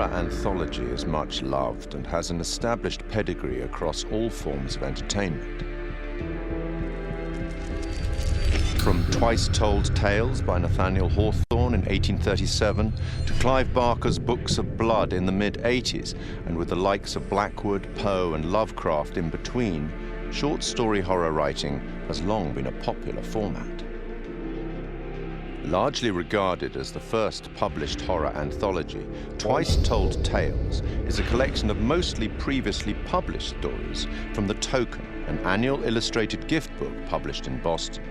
horror anthology is much loved and has an established pedigree across all forms of entertainment. From Twice Told Tales by Nathaniel Hawthorne in 1837 to Clive Barker's Books of Blood in the mid-80s, and with the likes of Blackwood, Poe and Lovecraft in between, short story horror writing has long been a popular format. Largely regarded as the first published horror anthology, Twice Told Tales is a collection of mostly previously published stories from The Token, an annual illustrated gift book published in Boston.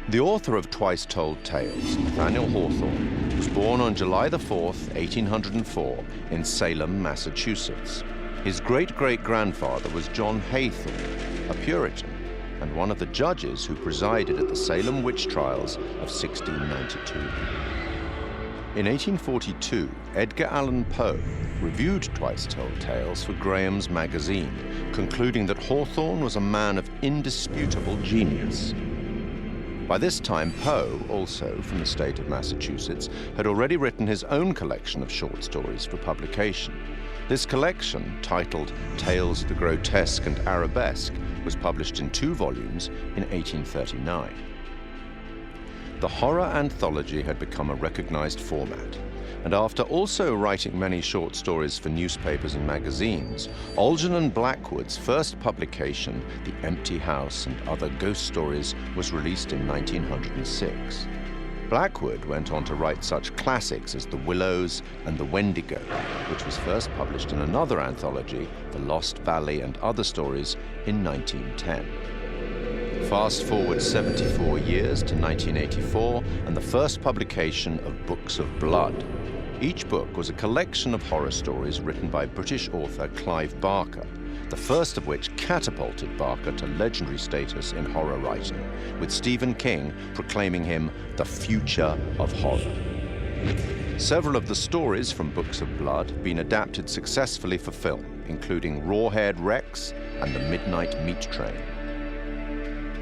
The author of Twice Told Tales, Nathaniel Hawthorne, was born on July the 4th, 1804, in Salem, Massachusetts. His great-great-grandfather was John Haythorne, a Puritan, and one of the judges who presided at the Salem witch trials of 1692. In 1842, Edgar Allan Poe reviewed Twice Told Tales for Graham's magazine, concluding that Hawthorne was a man of indisputable genius. By this time, Poe, also from the state of Massachusetts, had already written his own collection of short stories for publication. This collection, titled Tales of the Grotesque and Arabesque, was published in 2 volumes in 1839. The horror anthology had become a recognized format, and after also writing many short stories for newspapers and magazines, Algernon and Blackwood's first publication, The Empty House and Other Ghost Stories, was released in 1906. Blackwood went on to write such classics as The Willows and The Wendigo, which was first published in another anthology, The Lost Valley and Other Stories, in 1910. Fast forward 74 years to 1984 and the first publication of Books of Blood. Each book was a collection of horror stories written by British author Clive Barker, the first of which catapulted Barker to legendary status in horror writing, with Stephen King proclaiming him the future of horror. Several of the stories from Books of Blood have been adapted successfully for film, including Rawhead Rex and The Midnight Meat Train.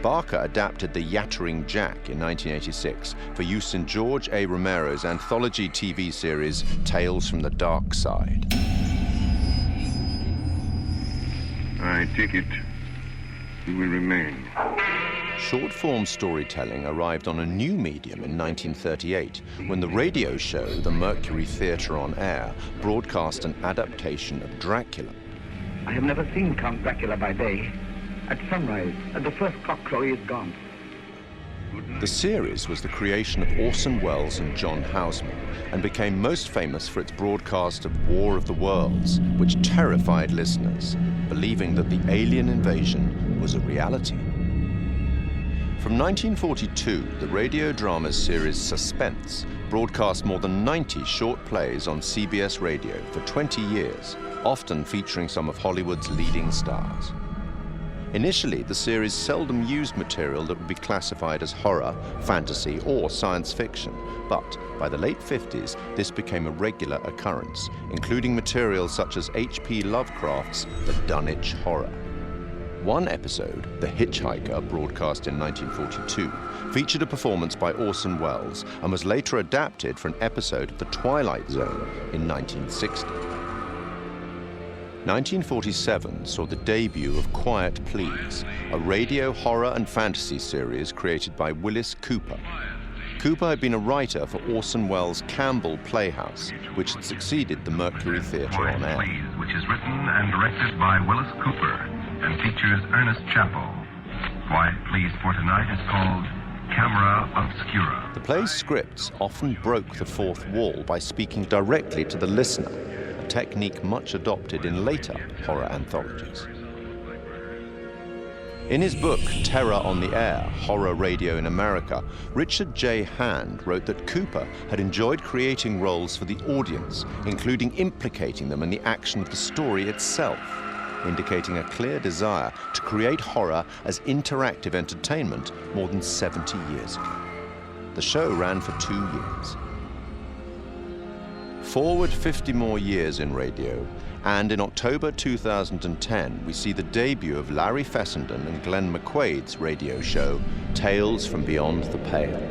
Barker adapted The Yattering Jack in 1986 for use in George A. Romero's anthology TV series Tales from the Dark Side. I take it you will remain. Short-form storytelling arrived on a new medium in 1938 when the radio show The Mercury Theatre on Air broadcast an adaptation of Dracula. I have never seen Count Dracula by day. At sunrise, at the first cockcrow, he is gone. The series was the creation of Orson Welles and John Houseman and became most famous for its broadcast of War of the Worlds, which terrified listeners, believing that the alien invasion was a reality. From 1942, the radio drama series Suspense broadcast more than 90 short plays on CBS radio for 20 years, often featuring some of Hollywood's leading stars. Initially, the series seldom used material that would be classified as horror, fantasy, or science fiction, but by the late 50s, this became a regular occurrence, including material such as H.P. Lovecraft's The Dunwich Horror. One episode, The Hitchhiker, broadcast in 1942, featured a performance by Orson Welles and was later adapted for an episode of The Twilight Zone in 1960. 1947 saw the debut of Quiet Please, a radio horror and fantasy series created by Willis Cooper. Cooper had been a writer for Orson Welles' Campbell Playhouse, which had succeeded the Mercury Theatre on Air. Quiet Please, which is written and directed by Willis Cooper and features Ernest Chappell. Quiet Please for tonight is called Camera Obscura. The play's scripts often broke the fourth wall by speaking directly to the listener, a technique much adopted in later horror anthologies. In his book, Terror on the Air, Horror Radio in America, Richard J. Hand wrote that Cooper had enjoyed creating roles for the audience, including implicating them in the action of the story itself, indicating a clear desire to create horror as interactive entertainment more than 70 years ago. The show ran for 2 years. Forward 50 more years in radio, and in October 2010, we see the debut of Larry Fessenden and Glenn McQuaid's radio show, Tales from Beyond the Pale.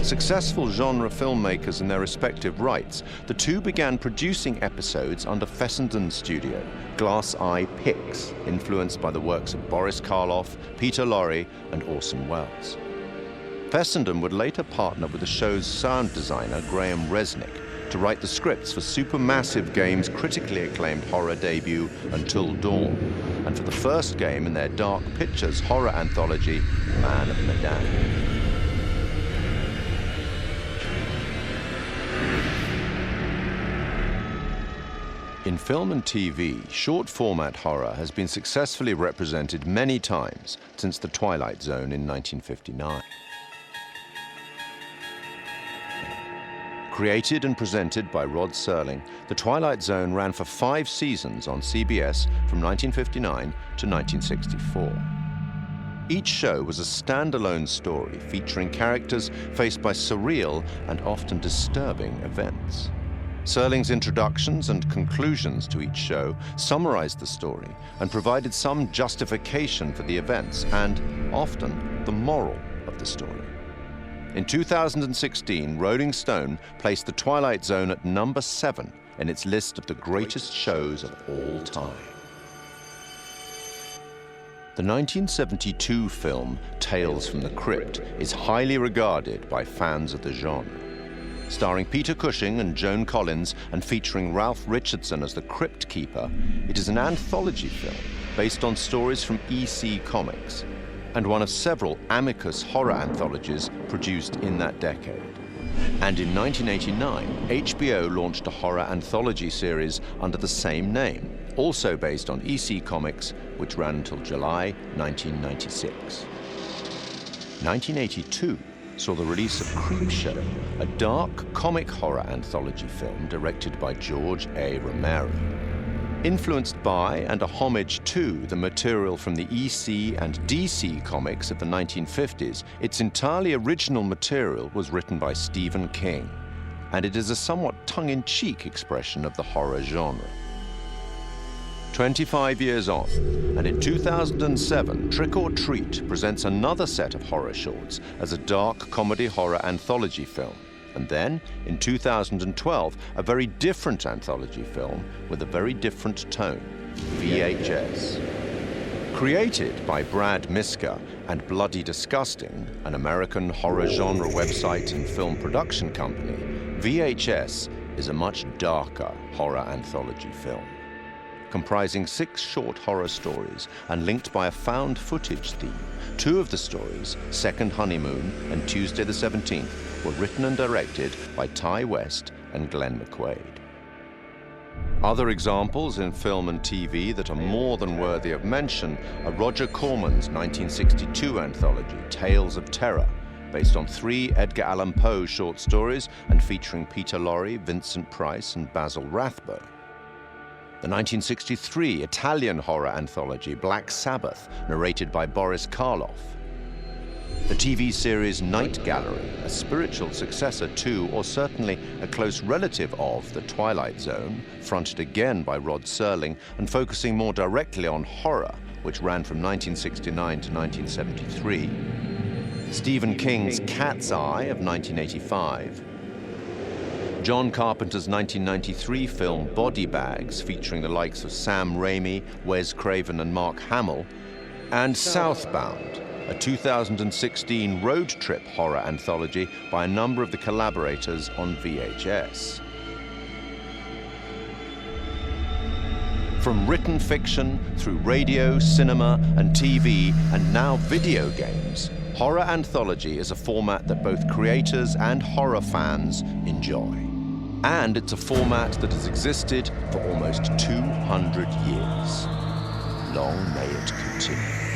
Successful genre filmmakers in their respective rights, the two began producing episodes under Fessenden Studio, Glass Eye Pix, influenced by the works of Boris Karloff, Peter Lorre, and Orson Welles. Fessenden would later partner with the show's sound designer, Graham Resnick, to write the scripts for Supermassive Games' critically acclaimed horror debut, Until Dawn, and for the first game in their Dark Pictures horror anthology, Man of Medan. In film and TV, short-format horror has been successfully represented many times since The Twilight Zone in 1959. Created and presented by Rod Serling, The Twilight Zone ran for 5 seasons on CBS from 1959 to 1964. Each show was a standalone story featuring characters faced by surreal and often disturbing events. Serling's introductions and conclusions to each show summarized the story and provided some justification for the events and, often, the moral of the story. In 2016, Rolling Stone placed The Twilight Zone at number 7 in its list of the greatest shows of all time. The 1972 film Tales from the Crypt is highly regarded by fans of the genre. Starring Peter Cushing and Joan Collins and featuring Ralph Richardson as the Crypt Keeper, it is an anthology film based on stories from EC Comics and one of several Amicus horror anthologies produced in that decade. And in 1989, HBO launched a horror anthology series under the same name, also based on EC Comics, which ran until July 1996. 1982 saw the release of Creepshow, a dark comic horror anthology film directed by George A. Romero. Influenced by and a homage to the material from the EC and DC comics of the 1950s, its entirely original material was written by Stephen King, and it is a somewhat tongue-in-cheek expression of the horror genre. 25 years on, and in 2007, Trick or Treat presents another set of horror shorts as a dark comedy horror anthology film. And then, in 2012, a very different anthology film with a very different tone, VHS. Created by Brad Miska and Bloody Disgusting, an American horror genre website and film production company, VHS is a much darker horror anthology film. Comprising 6 short horror stories and linked by a found footage theme, 2 of the stories, Second Honeymoon and Tuesday the 17th, were written and directed by Ty West and Glenn McQuaid. Other examples in film and TV that are more than worthy of mention are Roger Corman's 1962 anthology, Tales of Terror, based on 3 Edgar Allan Poe short stories and featuring Peter Lorre, Vincent Price, and Basil Rathbone. The 1963 Italian horror anthology, Black Sabbath, narrated by Boris Karloff. The TV series Night Gallery, a spiritual successor to, or certainly a close relative of, The Twilight Zone, fronted again by Rod Serling and focusing more directly on horror, which ran from 1969 to 1973. Stephen King's Cat's Eye of 1985. John Carpenter's 1993 film Body Bags, featuring the likes of Sam Raimi, Wes Craven, and Mark Hamill. And Southbound, a 2016 road trip horror anthology by a number of the collaborators on VHS. From written fiction through radio, cinema, and TV, and now video games, horror anthology is a format that both creators and horror fans enjoy. And it's a format that has existed for almost 200 years. Long may it continue.